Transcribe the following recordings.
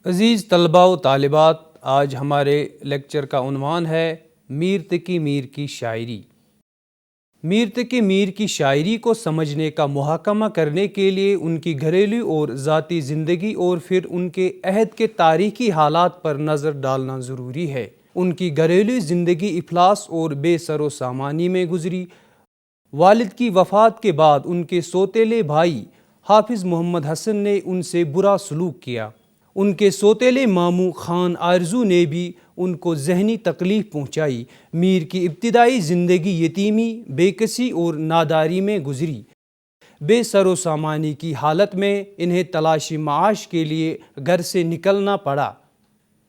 عزیز طلباء و طالبات، آج ہمارے لیکچر کا عنوان ہے میر تقی میر کی شاعری۔ میر تقی میر کی شاعری کو سمجھنے کا محاکمہ کرنے کے لیے ان کی گھریلو اور ذاتی زندگی اور پھر ان کے عہد کے تاریخی حالات پر نظر ڈالنا ضروری ہے۔ ان کی گھریلو زندگی افلاس اور بے سر و سامانی میں گزری۔ والد کی وفات کے بعد ان کے سوتیلے بھائی حافظ محمد حسن نے ان سے برا سلوک کیا۔ ان کے سوتیلے ماموں خان آرزو نے بھی ان کو ذہنی تکلیف پہنچائی۔ میر کی ابتدائی زندگی یتیمی، بے کسی اور ناداری میں گزری۔ بے سر و سامانی کی حالت میں انہیں تلاشی معاش کے لیے گھر سے نکلنا پڑا،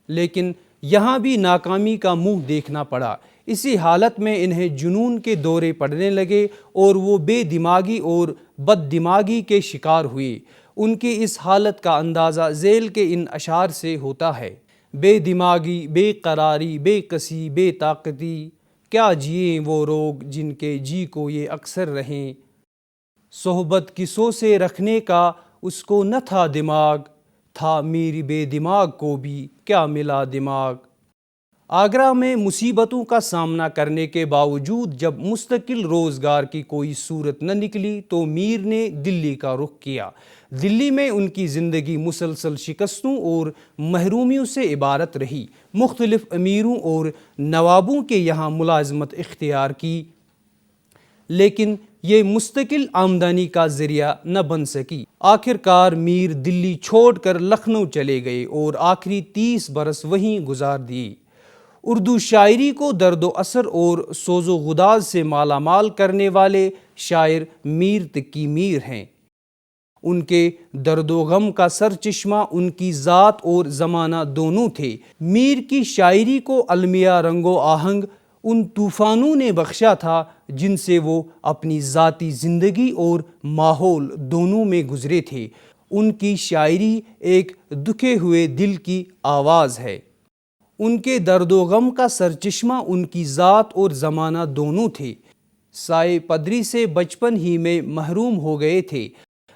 لیکن یہاں بھی ناکامی کا منہ دیکھنا پڑا۔ اسی حالت میں انہیں جنون کے دورے پڑنے لگے اور وہ بے دماغی اور بد دماغی کے شکار ہوئے۔ ان کی اس حالت کا اندازہ ذیل کے ان اشعار سے ہوتا ہے: بے دماغی، بے قراری، بے کسی، بے طاقتی، کیا جئیں وہ روگ جن کے جی کو یہ اکثر رہیں۔ صحبت کسوں سے رکھنے کا اس کو نہ تھا دماغ، تھا میری بے دماغ کو بھی کیا ملا دماغ۔ آگرہ میں مصیبتوں کا سامنا کرنے کے باوجود جب مستقل روزگار کی کوئی صورت نہ نکلی تو میر نے دلی کا رخ کیا۔ دلی میں ان کی زندگی مسلسل شکستوں اور محرومیوں سے عبارت رہی۔ مختلف امیروں اور نوابوں کے یہاں ملازمت اختیار کی، لیکن یہ مستقل آمدنی کا ذریعہ نہ بن سکی۔ آخر کار میر دلی چھوڑ کر لکھنؤ چلے گئے اور آخری 30 برس وہیں گزار دیے۔ اردو شاعری کو درد و اثر اور سوز و گداز سے مالا مال کرنے والے شاعر میر تقی میر ہیں۔ ان کے درد و غم کا سر چشمہ ان کی ذات اور زمانہ دونوں تھے۔ میر کی شاعری کو المیہ رنگ و آہنگ ان طوفانوں نے بخشا تھا جن سے وہ اپنی ذاتی زندگی اور ماحول دونوں میں گزرے تھے۔ ان کی شاعری ایک دکھے ہوئے دل کی آواز ہے۔ ان کے درد و غم کا سرچشمہ ان کی ذات اور زمانہ دونوں تھے۔ سائے پدری سے بچپن ہی میں محروم ہو گئے تھے۔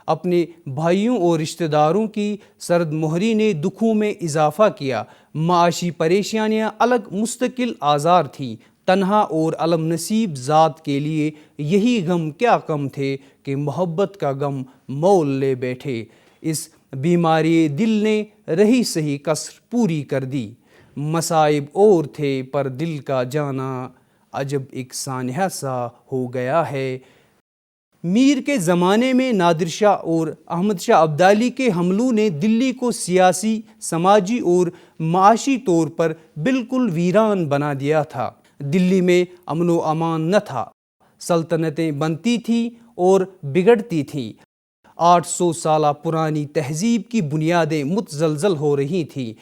اپنے بھائیوں اور رشتہ داروں کی سرد مہری نے دکھوں میں اضافہ کیا۔ معاشی پریشانیاں الگ مستقل آزار تھیں۔ تنہا اور علم نصیب ذات کے لیے یہی غم کیا کم تھے کہ محبت کا غم مول لے بیٹھے۔ اس بیماری دل نے رہی سہی کسر پوری کر دی۔ مصائب اور تھے پر دل کا جانا عجب ایک سانحہ سا ہو گیا ہے۔ میر کے زمانے میں نادر شاہ اور احمد شاہ ابدالی کے حملوں نے دلی کو سیاسی، سماجی اور معاشی طور پر بالکل ویران بنا دیا تھا۔ دلی میں امن و امان نہ تھا۔ سلطنتیں بنتی تھیں اور بگڑتی تھیں۔ 800 سالہ پرانی تہذیب کی بنیادیں متزلزل ہو رہی تھیں۔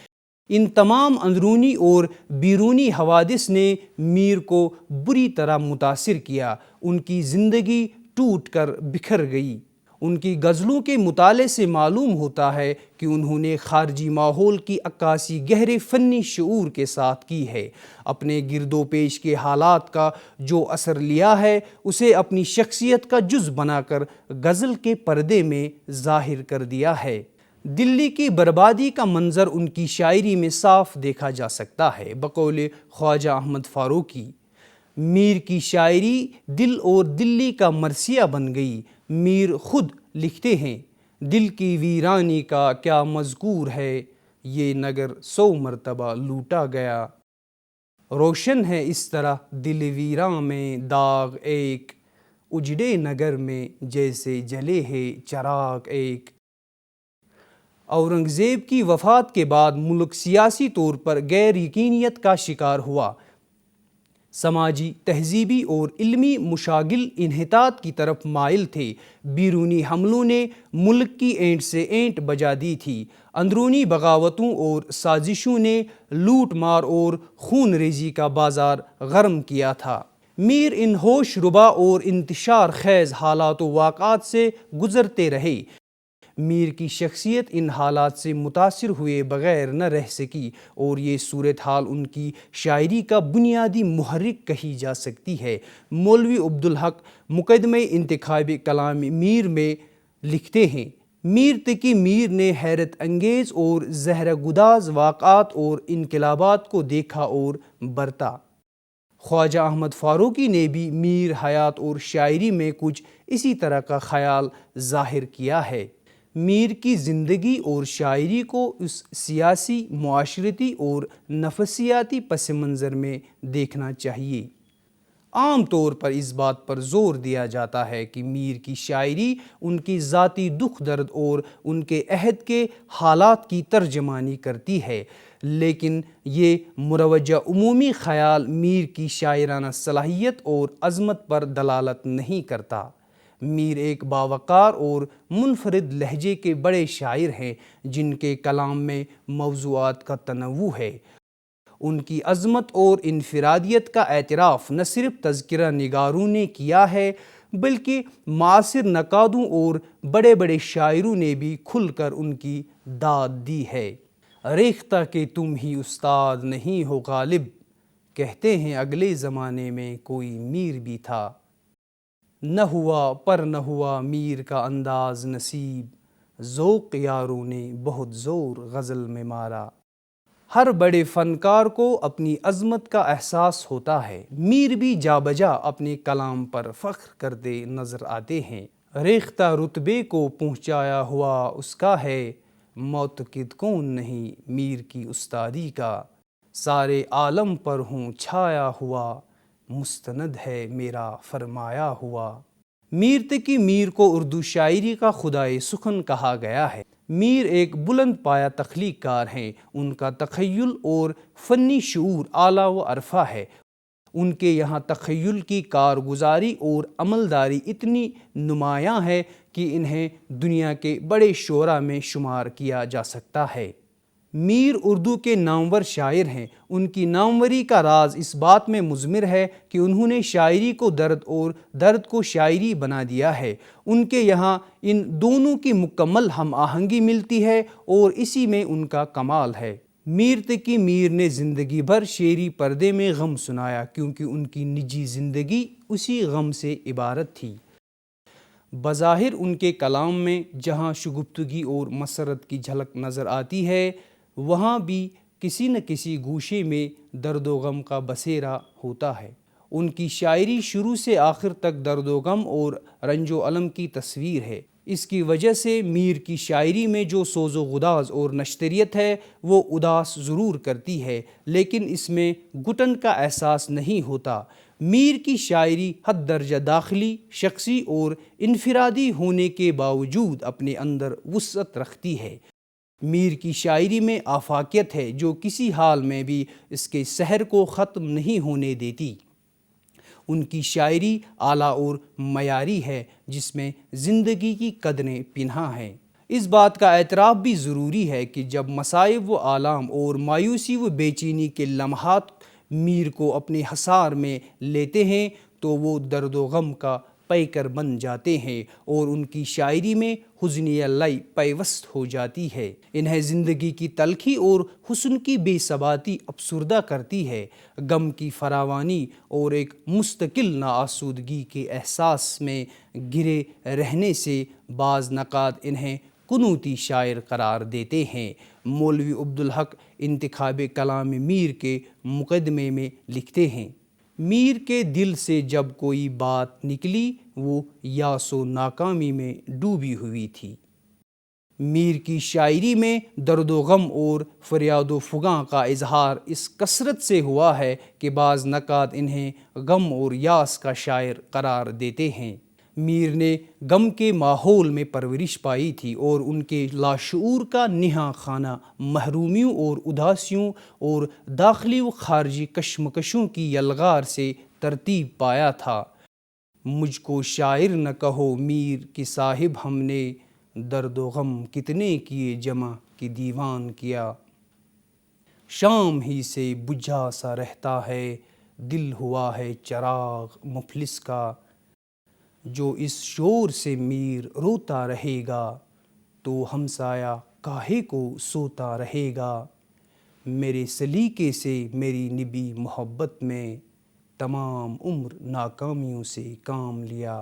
ان تمام اندرونی اور بیرونی حوادث نے میر کو بری طرح متاثر کیا۔ ان کی زندگی ٹوٹ کر بکھر گئی۔ ان کی غزلوں کے مطالعے سے معلوم ہوتا ہے کہ انہوں نے خارجی ماحول کی عکاسی گہرے فنی شعور کے ساتھ کی ہے۔ اپنے گرد و پیش کے حالات کا جو اثر لیا ہے اسے اپنی شخصیت کا جز بنا کر غزل کے پردے میں ظاہر کر دیا ہے۔ دلی کی بربادی کا منظر ان کی شاعری میں صاف دیکھا جا سکتا ہے۔ بقول خواجہ احمد فاروقی، میر کی شاعری دل اور دلی کا مرثیہ بن گئی۔ میر خود لکھتے ہیں: دل کی ویرانی کا کیا مذکور ہے، یہ نگر 100 مرتبہ لوٹا گیا۔ روشن ہے اس طرح دل ویراں میں داغ ایک، اجڑے نگر میں جیسے جلے ہے چراغ ایک۔ اورنگزیب کی وفات کے بعد ملک سیاسی طور پر غیر یقینیت کا شکار ہوا۔ سماجی، تہذیبی اور علمی مشاغل انحطاط کی طرف مائل تھے۔ بیرونی حملوں نے ملک کی اینٹ سے اینٹ بجا دی تھی۔ اندرونی بغاوتوں اور سازشوں نے لوٹ مار اور خون ریزی کا بازار گرم کیا تھا۔ میر ان ہوش ربا اور انتشار خیز حالات و واقعات سے گزرتے رہے۔ میر کی شخصیت ان حالات سے متاثر ہوئے بغیر نہ رہ سکی اور یہ صورتحال ان کی شاعری کا بنیادی محرک کہی جا سکتی ہے۔ مولوی عبدالحق مقدمہ انتخاب کلام میر میں لکھتے ہیں: میر تقی میر نے حیرت انگیز اور زہرہ گداز واقعات اور انقلابات کو دیکھا اور برتا۔ خواجہ احمد فاروقی نے بھی میر حیات اور شاعری میں کچھ اسی طرح کا خیال ظاہر کیا ہے۔ میر کی زندگی اور شاعری کو اس سیاسی، معاشرتی اور نفسیاتی پس منظر میں دیکھنا چاہیے۔ عام طور پر اس بات پر زور دیا جاتا ہے کہ میر کی شاعری ان کی ذاتی دکھ درد اور ان کے عہد کے حالات کی ترجمانی کرتی ہے، لیکن یہ مروجہ عمومی خیال میر کی شاعرانہ صلاحیت اور عظمت پر دلالت نہیں کرتا۔ میر ایک باوقار اور منفرد لہجے کے بڑے شاعر ہیں جن کے کلام میں موضوعات کا تنوع ہے۔ ان کی عظمت اور انفرادیت کا اعتراف نہ صرف تذکرہ نگاروں نے کیا ہے بلکہ معاصر نقادوں اور بڑے بڑے شاعروں نے بھی کھل کر ان کی داد دی ہے۔ ریختہ کہ تم ہی استاد نہیں ہو غالب، کہتے ہیں اگلے زمانے میں کوئی میر بھی تھا۔ نہ ہوا پر نہ ہوا میر کا انداز نصیب، ذوق یاروں نے بہت زور غزل میں مارا۔ ہر بڑے فنکار کو اپنی عظمت کا احساس ہوتا ہے۔ میر بھی جا بجا اپنے کلام پر فخر کرتے نظر آتے ہیں۔ ریختہ رتبے کو پہنچایا ہوا اس کا ہے، معتقد کون نہیں میر کی استادی کا۔ سارے عالم پر ہوں چھایا ہوا، مستند ہے میرا فرمایا ہوا۔ میر تقی میر کو اردو شاعری کا خدائے سخن کہا گیا ہے۔ میر ایک بلند پایہ تخلیق کار ہیں۔ ان کا تخیل اور فنی شعور اعلیٰ و عرفہ ہے۔ ان کے یہاں تخیل کی کارگزاری اور عملداری اتنی نمایاں ہے کہ انہیں دنیا کے بڑے شعراء میں شمار کیا جا سکتا ہے۔ میر اردو کے نامور شاعر ہیں۔ ان کی ناموری کا راز اس بات میں مضمر ہے کہ انہوں نے شاعری کو درد اور درد کو شاعری بنا دیا ہے۔ ان کے یہاں ان دونوں کی مکمل ہم آہنگی ملتی ہے اور اسی میں ان کا کمال ہے۔ میر تقی میر نے زندگی بھر شعری پردے میں غم سنایا کیونکہ ان کی نجی زندگی اسی غم سے عبارت تھی۔ بظاہر ان کے کلام میں جہاں شگفتگی اور مسرت کی جھلک نظر آتی ہے، وہاں بھی کسی نہ کسی گوشے میں درد و غم کا بسیرا ہوتا ہے۔ ان کی شاعری شروع سے آخر تک درد و غم اور رنج و الم کی تصویر ہے۔ اس کی وجہ سے میر کی شاعری میں جو سوز و گداز اور نشتریت ہے وہ اداس ضرور کرتی ہے، لیکن اس میں گھٹن کا احساس نہیں ہوتا۔ میر کی شاعری حد درجہ داخلی، شخصی اور انفرادی ہونے کے باوجود اپنے اندر وسعت رکھتی ہے۔ میر کی شاعری میں آفاقیت ہے جو کسی حال میں بھی اس کے سحر کو ختم نہیں ہونے دیتی۔ ان کی شاعری اعلیٰ اور معیاری ہے جس میں زندگی کی قدریں پنہاں ہیں۔ اس بات کا اعتراف بھی ضروری ہے کہ جب مصائب و آلام اور مایوسی و بے چینی کے لمحات میر کو اپنے حصار میں لیتے ہیں تو وہ درد و غم کا پیکر بن جاتے ہیں اور ان کی شاعری میں حزنیہ لے پیوست ہو جاتی ہے۔ انہیں زندگی کی تلخی اور حسن کی بے ثباتی افسردہ کرتی ہے۔ غم کی فراوانی اور ایک مستقل ناآسودگی کے احساس میں گھرے رہنے سے بعض نقاد انہیں قنوتی شاعر قرار دیتے ہیں۔ مولوی عبدالحق انتخاب کلام میر کے مقدمے میں لکھتے ہیں: میر کے دل سے جب کوئی بات نکلی وہ یاس و ناکامی میں ڈوبی ہوئی تھی۔ میر کی شاعری میں درد و غم اور فریاد و فغاں کا اظہار اس کثرت سے ہوا ہے کہ بعض نقاد انہیں غم اور یاس کا شاعر قرار دیتے ہیں۔ میر نے غم کے ماحول میں پرورش پائی تھی اور ان کے لاشعور کا نہاں خانہ محرومیوں اور اداسیوں اور داخلی و خارجی کشمکشوں کی یلغار سے ترتیب پایا تھا۔ مجھ کو شاعر نہ کہو میر کہ صاحب ہم نے درد و غم کتنے کیے جمع کہ دیوان کیا۔ شام ہی سے بجھا سا رہتا ہے دل ہوا ہے چراغ مفلس کا۔ جو اس شور سے میر روتا رہے گا تو ہمسایہ کاہے کو سوتا رہے گا۔ میرے سلیقے سے میری نبھی محبت میں تمام عمر ناکامیوں سے کام لیا۔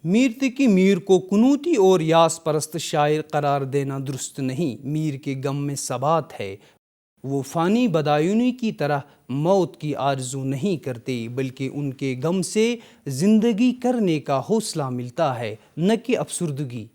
میر تقی میر کو قنوتی اور یاس پرست شاعر قرار دینا درست نہیں۔ میر کے غم میں ثبات ہے، وہ فانی بدایونی کی طرح موت کی آرزو نہیں کرتے، بلکہ ان کے غم سے زندگی کرنے کا حوصلہ ملتا ہے، نہ کہ افسردگی۔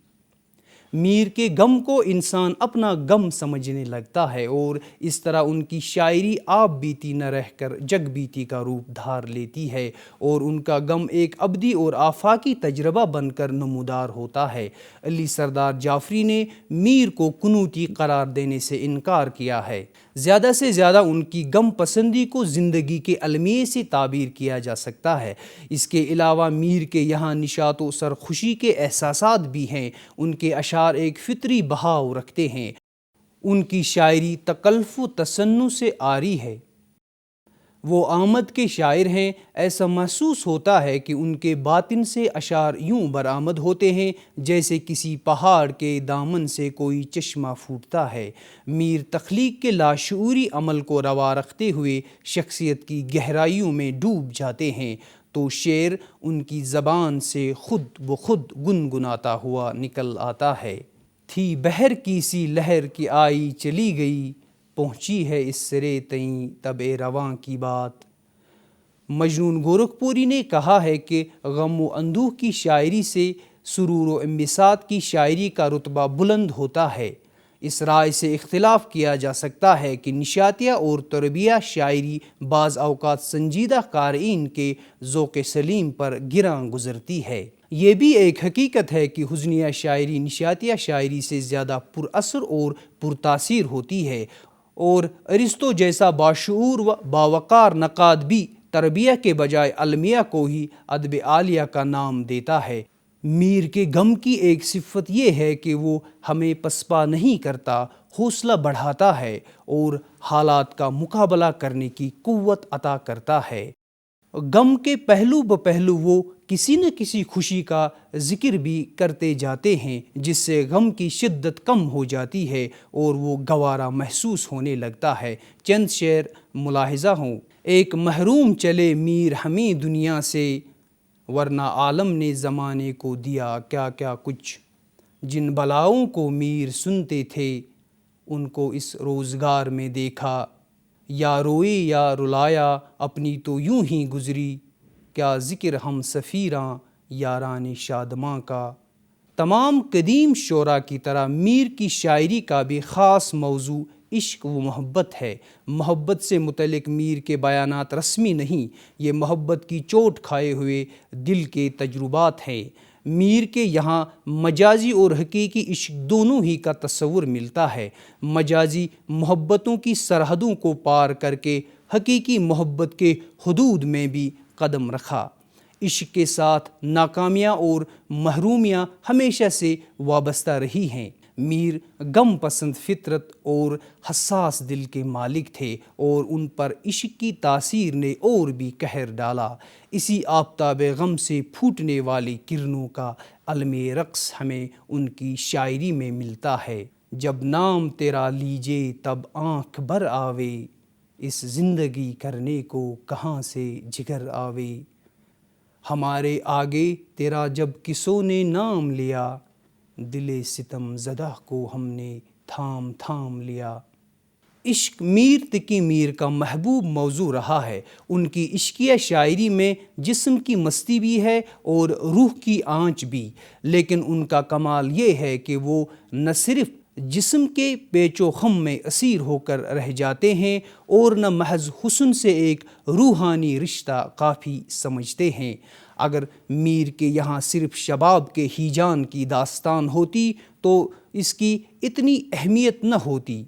میر کے غم کو انسان اپنا غم سمجھنے لگتا ہے اور اس طرح ان کی شاعری آپ بیتی نہ رہ کر جگ بیتی کا روپ دھار لیتی ہے اور ان کا غم ایک ابدی اور آفاقی تجربہ بن کر نمودار ہوتا ہے۔ علی سردار جعفری نے میر کو قنوتی قرار دینے سے انکار کیا ہے۔ زیادہ سے زیادہ ان کی غم پسندی کو زندگی کے المیے سے تعبیر کیا جا سکتا ہے۔ اس کے علاوہ میر کے یہاں نشاط و سرخوشی کے احساسات بھی ہیں۔ ان کے اشعار ایک فطری بہاؤ رکھتے ہیں۔ ان کی شاعری تکلف و تصنع سے عاری ہے۔ وہ آمد کے شاعر ہیں۔ ایسا محسوس ہوتا ہے کہ ان کے باطن سے اشعار یوں برآمد ہوتے ہیں جیسے کسی پہاڑ کے دامن سے کوئی چشمہ پھوٹتا ہے۔ میر تخلیق کے لاشعوری عمل کو روا رکھتے ہوئے شخصیت کی گہرائیوں میں ڈوب جاتے ہیں تو شعر ان کی زبان سے خود بخود گنگناتا ہوا نکل آتا ہے۔ تھی بحر کی سی لہر کہ آئی چلی گئی، پہنچی ہے اس سرے تئیں طبع رواں کی بات۔ مجنون گورکھپوری نے کہا ہے کہ غم و اندوہ کی شاعری سے سرور و انبساط کی شاعری کا رتبہ بلند ہوتا ہے۔ اس رائے سے اختلاف کیا جا سکتا ہے کہ نشاتیہ اور طربیہ شاعری بعض اوقات سنجیدہ قارئین کے ذوق سلیم پر گراں گزرتی ہے۔ یہ بھی ایک حقیقت ہے کہ حزنیہ شاعری نشاتیہ شاعری سے زیادہ پر اثر اور پرتاثیر ہوتی ہے، اور ارسطو جیسا باشعور و باوقار نقاد بھی تربیہ کے بجائے المیہ کو ہی ادب عالیہ کا نام دیتا ہے۔ میر کے غم کی ایک صفت یہ ہے کہ وہ ہمیں پسپا نہیں کرتا، حوصلہ بڑھاتا ہے اور حالات کا مقابلہ کرنے کی قوت عطا کرتا ہے۔ غم کے پہلو بپہلو وہ کسی نہ کسی خوشی کا ذکر بھی کرتے جاتے ہیں، جس سے غم کی شدت کم ہو جاتی ہے اور وہ گوارا محسوس ہونے لگتا ہے۔ چند شعر ملاحظہ ہوں۔ ایک محروم چلے میر ہمیں دنیا سے، ورنہ عالم نے زمانے کو دیا کیا کیا کچھ۔ جن بلاؤں کو میر سنتے تھے، ان کو اس روزگار میں دیکھا۔ یا روئے یا رلایا اپنی تو یوں ہی گزری، کیا ذکر ہم سفیراں یاران شادماں کا۔ تمام قدیم شعراء کی طرح میر کی شاعری کا بھی خاص موضوع عشق و محبت ہے۔ محبت سے متعلق میر کے بیانات رسمی نہیں، یہ محبت کی چوٹ کھائے ہوئے دل کے تجربات ہیں۔ میر کے یہاں مجازی اور حقیقی عشق دونوں ہی کا تصور ملتا ہے۔ مجازی محبتوں کی سرحدوں کو پار کر کے حقیقی محبت کے حدود میں بھی قدم رکھا۔ عشق کے ساتھ ناکامیاں اور محرومیاں ہمیشہ سے وابستہ رہی ہیں۔ میر غم پسند فطرت اور حساس دل کے مالک تھے اور ان پر عشق کی تاثیر نے اور بھی قہر ڈالا۔ اسی آفتاب غم سے پھوٹنے والی کرنوں کا عالم رقص ہمیں ان کی شاعری میں ملتا ہے۔ جب نام تیرا لیجے تب آنکھ بھر آوے، اس زندگی کرنے کو کہاں سے جگر آوے۔ ہمارے آگے تیرا جب کسوں نے نام لیا، دل ستم زدہ کو ہم نے تھام تھام لیا۔ عشق میر تقی میر کا محبوب موضوع رہا ہے۔ ان کی عشقیہ شاعری میں جسم کی مستی بھی ہے اور روح کی آنچ بھی، لیکن ان کا کمال یہ ہے کہ وہ نہ صرف جسم کے پیچ و خم میں اسیر ہو کر رہ جاتے ہیں اور نہ محض حسن سے ایک روحانی رشتہ کافی سمجھتے ہیں۔ اگر میر کے یہاں صرف شباب کے ہیجان کی داستان ہوتی تو اس کی اتنی اہمیت نہ ہوتی۔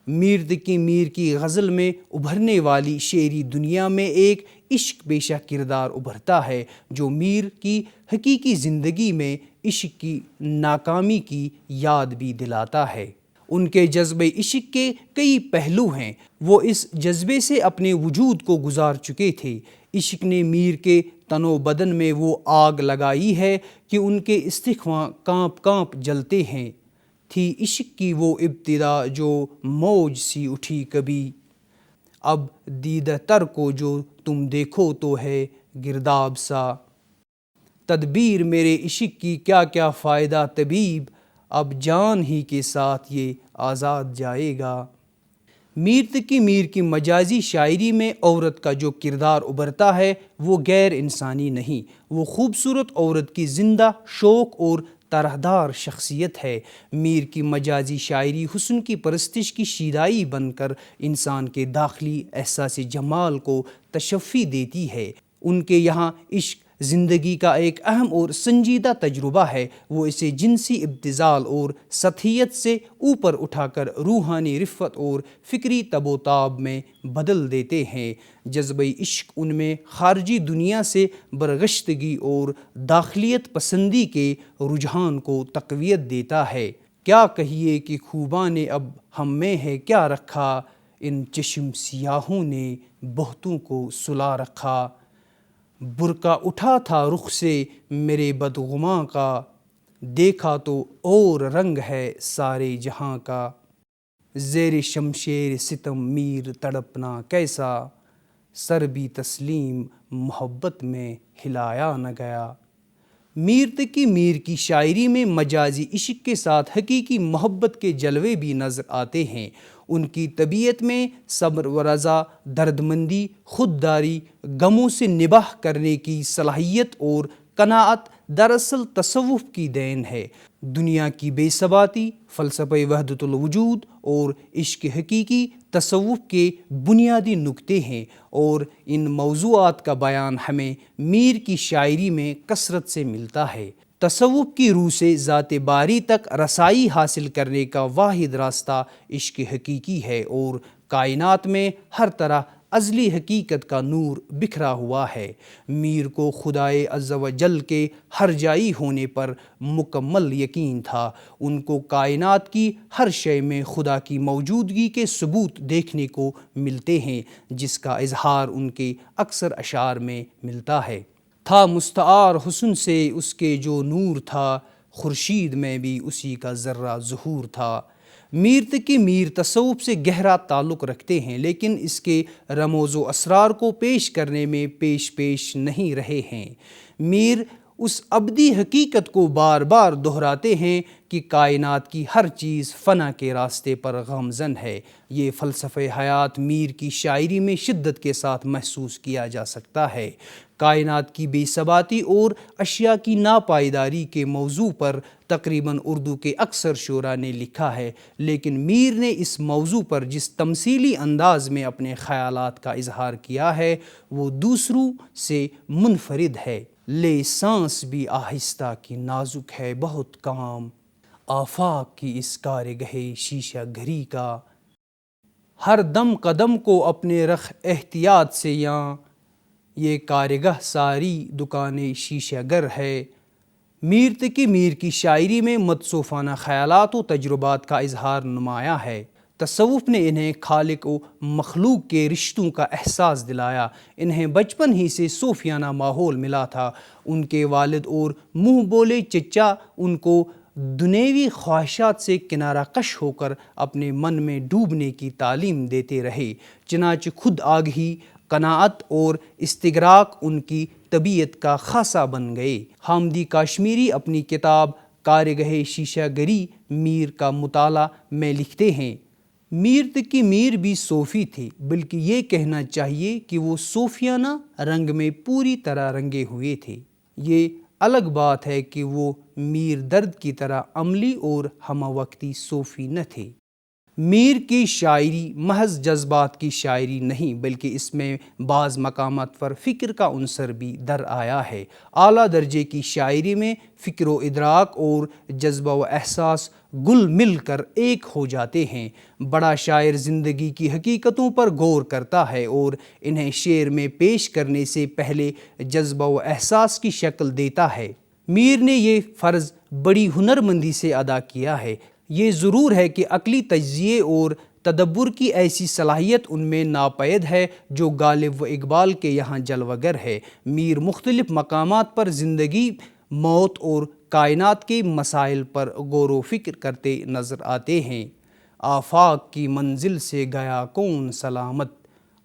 میر تقی میر کی غزل میں ابھرنے والی شعری دنیا میں ایک عشق پیشہ کردار ابھرتا ہے جو میر کی حقیقی زندگی میں عشق کی ناکامی کی یاد بھی دلاتا ہے۔ ان کے جذبہ عشق کے کئی پہلو ہیں۔ وہ اس جذبے سے اپنے وجود کو گزار چکے تھے۔ عشق نے میر کے تن و بدن میں وہ آگ لگائی ہے کہ ان کے استخواں کانپ کانپ جلتے ہیں۔ تھی عشق کی وہ ابتدا جو موج سی اٹھی کبھی، اب دیدہ تر کو جو تم دیکھو تو ہے گرداب سا۔ تدبیر میرے عشق کی کیا کیا فائدہ طبیب، اب جان ہی کے ساتھ یہ آزاد جائے گا۔ میر تقی میر کی مجازی شاعری میں عورت کا جو کردار ابھرتا ہے وہ غیر انسانی نہیں، وہ خوبصورت عورت کی زندہ شوق اور طرحدار شخصیت ہے۔ میر کی مجازی شاعری حسن کی پرستش کی شیدائی بن کر انسان کے داخلی احساس جمال کو تشفی دیتی ہے۔ ان کے یہاں عشق زندگی کا ایک اہم اور سنجیدہ تجربہ ہے، وہ اسے جنسی ابتذال اور سطحیت سے اوپر اٹھا کر روحانی رفت اور فکری تب و تاب میں بدل دیتے ہیں۔ جذبہ عشق ان میں خارجی دنیا سے برگشتگی اور داخلیت پسندی کے رجحان کو تقویت دیتا ہے۔ کیا کہیے کہ خوباں نے اب ہم میں ہے کیا رکھا، ان چشم سیاہوں نے بہتوں کو سلا رکھا۔ برقع اٹھا تھا رخ سے میرے بدگماں کا، دیکھا تو اور رنگ ہے سارے جہاں کا۔ زیر شمشیر ستم میر تڑپنا کیسا، سر بھی تسلیم محبت میں ہلایا نہ گیا۔ میر تقی میر کی شاعری میں مجازی عشق کے ساتھ حقیقی محبت کے جلوے بھی نظر آتے ہیں۔ ان کی طبیعت میں صبر و رضا، دردمندی، خودداری، غموں سے نباہ کرنے کی صلاحیت اور قناعت دراصل تصوف کی دین ہے۔ دنیا کی بے ثباتی، فلسفہ وحدت الوجود اور عشق حقیقی تصوف کے بنیادی نکتے ہیں، اور ان موضوعات کا بیان ہمیں میر کی شاعری میں کثرت سے ملتا ہے۔ تصوف کی روح سے ذات باری تک رسائی حاصل کرنے کا واحد راستہ عشق حقیقی ہے، اور کائنات میں ہر طرح ازلی حقیقت کا نور بکھرا ہوا ہے۔ میر کو خدائے عز و جل کے ہر جائی ہونے پر مکمل یقین تھا۔ ان کو کائنات کی ہر شے میں خدا کی موجودگی کے ثبوت دیکھنے کو ملتے ہیں، جس کا اظہار ان کے اکثر اشعار میں ملتا ہے۔ تھا مستعار حسن سے اس کے جو نور تھا، خورشید میں بھی اسی کا ذرہ ظہور تھا۔ میر تقی میر تصوف سے گہرا تعلق رکھتے ہیں، لیکن اس کے رموز و اسرار کو پیش کرنے میں پیش نہیں رہے ہیں۔ میر اس ابدی حقیقت کو بار بار دہراتے ہیں کہ کائنات کی ہر چیز فنا کے راستے پر گامزن ہے۔ یہ فلسفہ حیات میر کی شاعری میں شدت کے ساتھ محسوس کیا جا سکتا ہے۔ کائنات کی بے ثباتی اور اشیاء کی ناپائیداری کے موضوع پر تقریباً اردو کے اکثر شعراء نے لکھا ہے، لیکن میر نے اس موضوع پر جس تمثیلی انداز میں اپنے خیالات کا اظہار کیا ہے وہ دوسروں سے منفرد ہے۔ لے سانس بھی آہستہ کی نازک ہے بہت کام، آفاق کی اس کارگہ شیشہ گھری کا۔ ہر دم قدم کو اپنے رخ احتیاط سے یاں، یہ کارگہ ساری دکانیں شیشہ گر ہے۔ میر تقی میر کی شاعری میں متصوفانہ خیالات و تجربات کا اظہار نمایاں ہے۔ تصوف نے انہیں خالق و مخلوق کے رشتوں کا احساس دلایا۔ انہیں بچپن ہی سے صوفیانہ ماحول ملا تھا۔ ان کے والد اور منہ بولے چچا ان کو دنیوی خواہشات سے کنارہ کش ہو کر اپنے من میں ڈوبنے کی تعلیم دیتے رہے، چنانچہ خود آگہی، قناعت اور استغراق ان کی طبیعت کا خاصہ بن گئے۔ حامدی کاشمیری اپنی کتاب کارگہ شیشہ گری میر کا مطالعہ میں لکھتے ہیں، میر تقی میر بھی صوفی تھے، بلکہ یہ کہنا چاہیے کہ وہ صوفیانہ رنگ میں پوری طرح رنگے ہوئے تھے۔ یہ الگ بات ہے کہ وہ میر درد کی طرح عملی اور ہمہ وقتی صوفی نہ تھے۔ میر کی شاعری محض جذبات کی شاعری نہیں، بلکہ اس میں بعض مقامات پر فکر کا عنصر بھی در آیا ہے۔ اعلیٰ درجے کی شاعری میں فکر و ادراک اور جذبہ و احساس گل مل کر ایک ہو جاتے ہیں۔ بڑا شاعر زندگی کی حقیقتوں پر غور کرتا ہے اور انہیں شعر میں پیش کرنے سے پہلے جذبہ و احساس کی شکل دیتا ہے۔ میر نے یہ فرض بڑی ہنرمندی سے ادا کیا ہے۔ یہ ضرور ہے کہ عقلی تجزیے اور تدبر کی ایسی صلاحیت ان میں ناپید ہے جو غالب و اقبال کے یہاں جلوہ گر ہے۔ میر مختلف مقامات پر زندگی، موت اور کائنات کے مسائل پر غور و فکر کرتے نظر آتے ہیں۔ آفاق کی منزل سے گیا کون سلامت،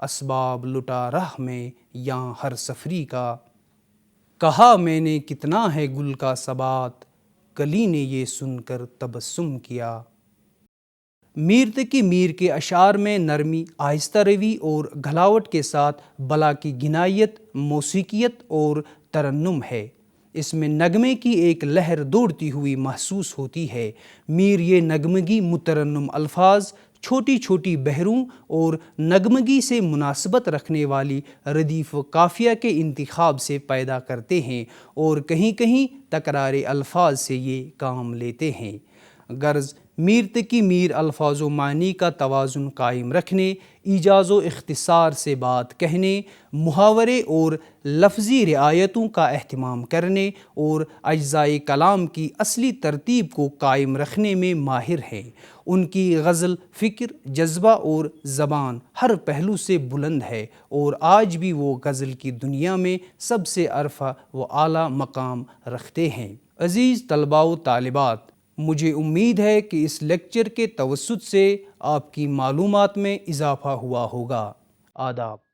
اسباب لٹا راہ میں یاں ہر سفری کا۔ کہا میں نے کتنا ہے گل کا ثبات، کلی نے یہ سن کر تبسم کیا۔ میر تقی میر کے اشعار میں نرمی، آہستہ روی اور گھلاوٹ کے ساتھ بلا کی گنایت، موسیقیت اور ترنم ہے۔ اس میں نغمے کی ایک لہر دوڑتی ہوئی محسوس ہوتی ہے۔ میر یہ نغمگی مترنم الفاظ، چھوٹی چھوٹی بحروں اور نغمگی سے مناسبت رکھنے والی ردیف و قافیہ کے انتخاب سے پیدا کرتے ہیں اور کہیں کہیں تکرار الفاظ سے یہ کام لیتے ہیں۔ غرض میر تقی میر الفاظ و معنی کا توازن قائم رکھنے، ایجاز و اختصار سے بات کہنے، محاورے اور لفظی رعایتوں کا اہتمام کرنے اور اجزائے کلام کی اصلی ترتیب کو قائم رکھنے میں ماہر ہیں۔ ان کی غزل فکر، جذبہ اور زبان ہر پہلو سے بلند ہے اور آج بھی وہ غزل کی دنیا میں سب سے عرفہ و اعلیٰ مقام رکھتے ہیں۔ عزیز طلباء و طالبات، مجھے امید ہے کہ اس لیکچر کے توسط سے آپ کی معلومات میں اضافہ ہوا ہوگا۔ آداب۔